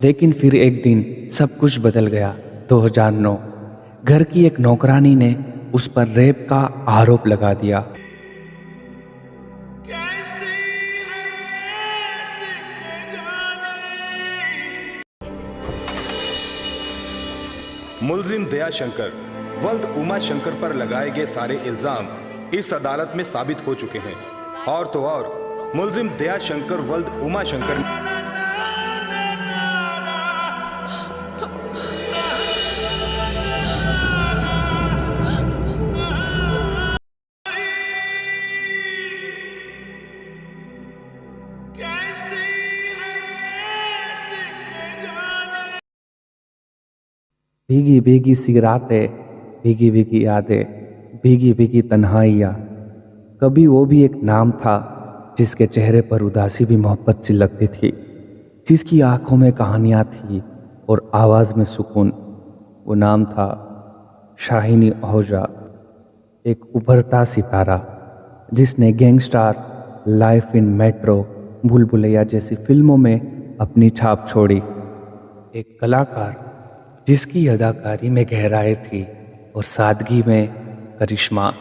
लेकिन फिर एक दिन सब कुछ बदल गया। 2009 घर की एक नौकरानी ने उस पर रेप का आरोप लगा दिया। मुलजिम दया शंकर वल्द उमा शंकर पर लगाए गए सारे इल्जाम इस अदालत में साबित हो चुके हैं। और तो और मुलजिम दया शंकर वल्द उमा शंकर भीगी भीगी सी रातें, भीगी भीगी यादें, भीगी भीगी तन्हाइयाँ। कभी वो भी एक नाम था जिसके चेहरे पर उदासी भी मोहब्बत सी लगती थी, जिसकी आंखों में कहानियाँ थी और आवाज़ में सुकून। वो नाम था शाहिनी आहूजा, एक उभरता सितारा जिसने गैंगस्टर, लाइफ इन मेट्रो, भूल भुलैया जैसी फिल्मों में अपनी छाप छोड़ी। एक कलाकार जिसकी अदाकारी में गहराई थी और सादगी में करिश्मा।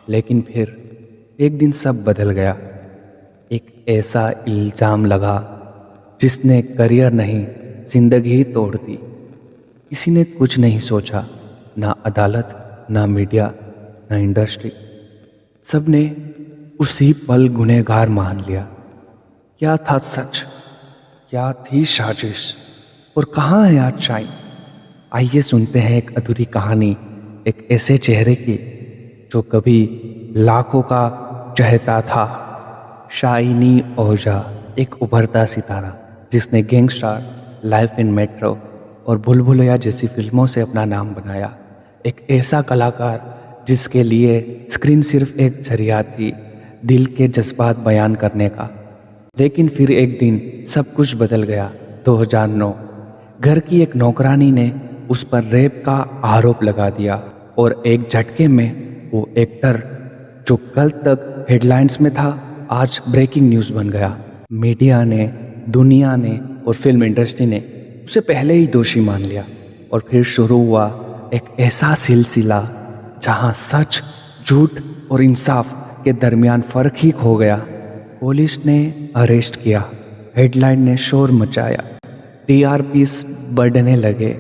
लेकिन फिर एक दिन सब बदल गया। एक ऐसा इल्ज़ाम लगा जिसने करियर नहीं जिंदगी ही तोड़ दी। किसी ने कुछ नहीं सोचा, ना अदालत, ना मीडिया, ना इंडस्ट्री। सबने उसी पल गुनहगार मान लिया। क्या था सच, क्या थी साजिश, और कहाँ है आज शाइन? आइए सुनते हैं एक अधूरी कहानी, एक ऐसे चेहरे की जो कभी लाखों का चहेता था। शाइनी आहूजा, एक उभरता सितारा जिसने गैंगस्टर, लाइफ इन मेट्रो और भूल भुलैया जैसी फिल्मों से अपना नाम बनाया। एक ऐसा कलाकार जिसके लिए स्क्रीन सिर्फ एक जरिया थी दिल के जज्बात बयान करने का। लेकिन फिर एक दिन सब कुछ बदल गया। 2009 घर की एक नौकरानी ने उस पर रेप का आरोप लगा दिया और एक झटके में वो एक्टर जो कल तक हेडलाइंस में था आज ब्रेकिंग न्यूज़ बन गया। मीडिया ने, दुनिया ने और फिल्म इंडस्ट्री ने उसे पहले ही दोषी मान लिया। और फिर शुरू हुआ एक ऐसा सिलसिला जहां सच, झूठ और इंसाफ के दरमियान फर्क ही खो गया। पुलिस ने अरेस्ट किया, हेडलाइन ने शोर मचाया, टीआरपीस बढ़ने लगे।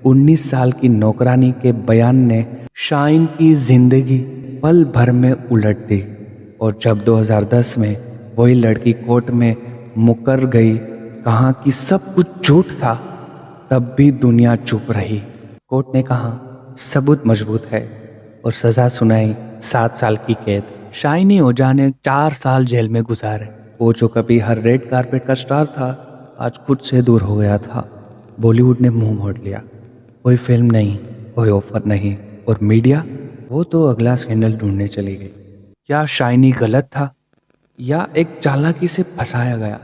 19 साल की नौकरानी के बयान ने शाइन की जिंदगी पल भर में उलट दी। और जब 2010 में वही लड़की कोर्ट में मुकर गई, कहा कि सब कुछ झूठ था, तब भी दुनिया चुप रही। कोर्ट ने कहा सबूत मजबूत है और सजा सुनाई 7 साल की कैद। शाइनी आहूजा ने 4 साल जेल में गुजारे। वो जो कभी हर रेड कारपेट का स्टार था, आज खुद से दूर हो गया था। बॉलीवुड ने मुंह मोड़ लिया। कोई फिल्म नहीं, कोई ऑफर नहीं, और मीडिया वो तो अगला स्कैंडल ढूंढने चली गई। क्या शाइनी गलत था या एक चालाकी से फंसाया गया?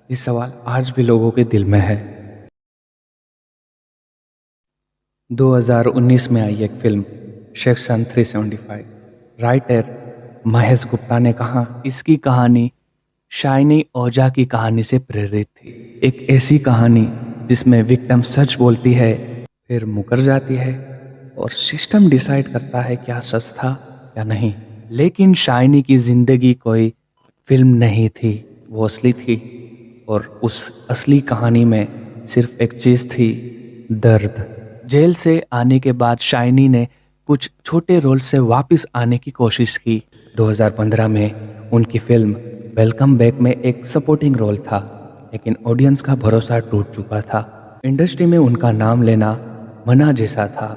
ये सवाल आज भी लोगों के दिल में है। 2019 में आई एक film section 375। Writer Mahesh Gupta ने कहा इसकी कहानी शाइनी आहूजा की कहानी से प्रेरित थी। एक ऐसी कहानी जिसमें विक्टिम सच बोलती है, फिर मुकर जाती है और सिस्टम डिसाइड करता है क्या सच था या नहीं। लेकिन शाइनी की जिंदगी कोई फिल्म नहीं थी, वो असली थी। और उस असली कहानी में सिर्फ एक चीज़ थी, दर्द। जेल से आने के बाद शाइनी ने कुछ छोटे रोल से वापस आने की कोशिश की। 2015 में उनकी फिल्म वेलकम बैक में एक सपोर्टिंग रोल था, लेकिन ऑडियंस का भरोसा टूट चुका था। इंडस्ट्री में उनका नाम लेना मना जैसा था।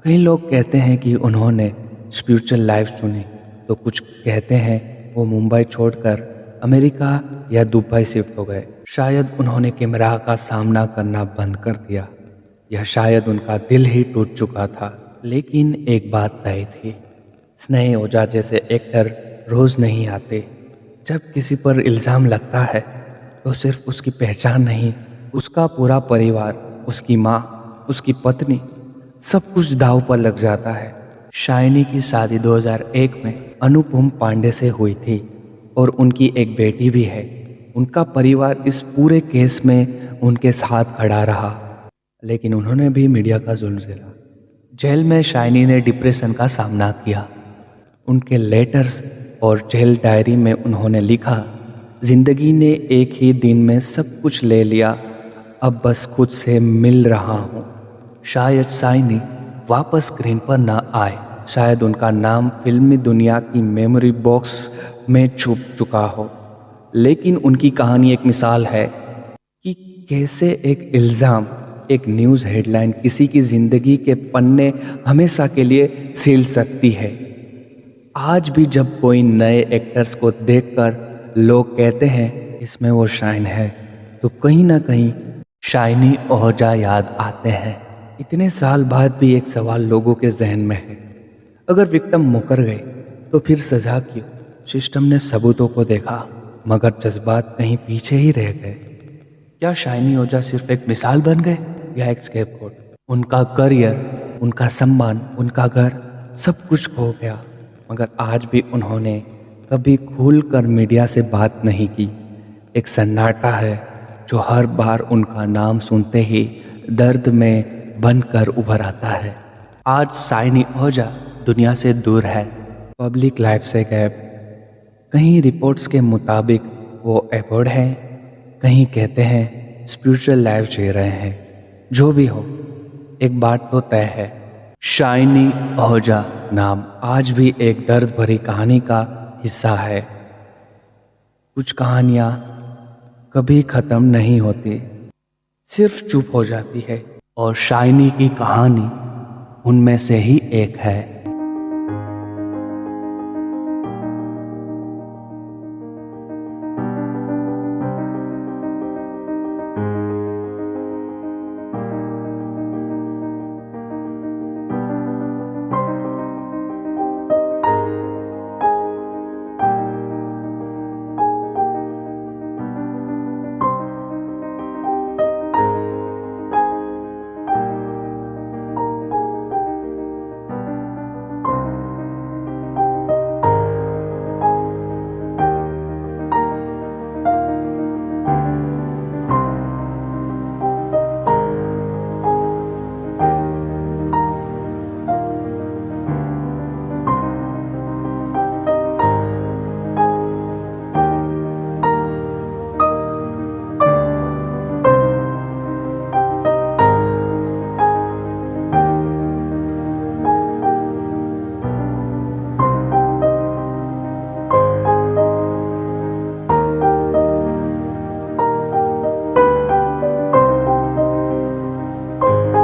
कई लोग कहते हैं कि उन्होंने स्पिरिचुअल लाइफ चुनी, तो कुछ कहते हैं वो मुंबई छोड़कर अमेरिका या दुबई शिफ्ट हो गए। शायद उन्होंने कैमरा का सामना करना बंद कर दिया, या शायद उनका दिल ही टूट चुका था। लेकिन एक बात तय थी, स्नेह ओझा जैसे एक्टर रोज नहीं आते। जब किसी पर इल्ज़ाम लगता है तो सिर्फ उसकी पहचान नहीं, उसका पूरा परिवार, उसकी माँ, उसकी पत्नी, सब कुछ दांव पर लग जाता है। शाइनी की शादी 2001 में अनुपम पांडे से हुई थी और उनकी एक बेटी भी है। उनका परिवार इस पूरे केस में उनके साथ खड़ा रहा, लेकिन उन्होंने भी मीडिया का जुल्म झेला। जेल में शाइनी ने डिप्रेशन का सामना किया। उनके लेटर्स और जेल डायरी में उन्होंने लिखा, जिंदगी ने एक ही दिन में सब कुछ ले लिया, अब बस खुद से मिल रहा हूँ। शायद शाइनी वापस स्क्रीन पर न आए, शायद उनका नाम फिल्मी दुनिया की मेमोरी बॉक्स में छुप चुका हो, लेकिन उनकी कहानी एक मिसाल है कि कैसे एक इल्ज़ाम, एक न्यूज़ हेडलाइन किसी की ज़िंदगी के पन्ने हमेशा के लिए सील सकती है। आज भी जब कोई नए एक्टर्स को देखकर लोग कहते हैं इसमें वो शाइन है, तो कहीं ना कहीं शाइनी ओहजा याद आते हैं। इतने साल बाद भी एक सवाल लोगों के जहन में है, अगर विक्टिम मुकर गए तो फिर सजा क्यों? सिस्टम ने सबूतों को देखा, मगर जज्बात कहीं पीछे ही रह गए। क्या शाइनी ओहजा सिर्फ एक मिसाल बन गए या एक स्केपगोट? उनका करियर, उनका सम्मान, उनका घर, सब कुछ खो गया, मगर आज भी उन्होंने कभी खुलकर मीडिया से बात नहीं की। एक सन्नाटा है जो हर बार उनका नाम सुनते ही दर्द में बनकर उभर आता है। आज शाइनी ओहजा दुनिया से दूर है, पब्लिक लाइफ से गैप। कहीं रिपोर्ट्स के मुताबिक वो अबॉर्ड हैं, कहीं कहते हैं स्पिरिचुअल लाइफ जी रहे हैं। जो भी हो, एक बात तो तय है, शाइनी ओहजा नाम आज भी एक दर्द भरी कहानी का हिस्सा है। कुछ कहानियाँ कभी ख़त्म नहीं होती, सिर्फ चुप हो जाती है, और शाइनी की कहानी उनमें से ही एक है।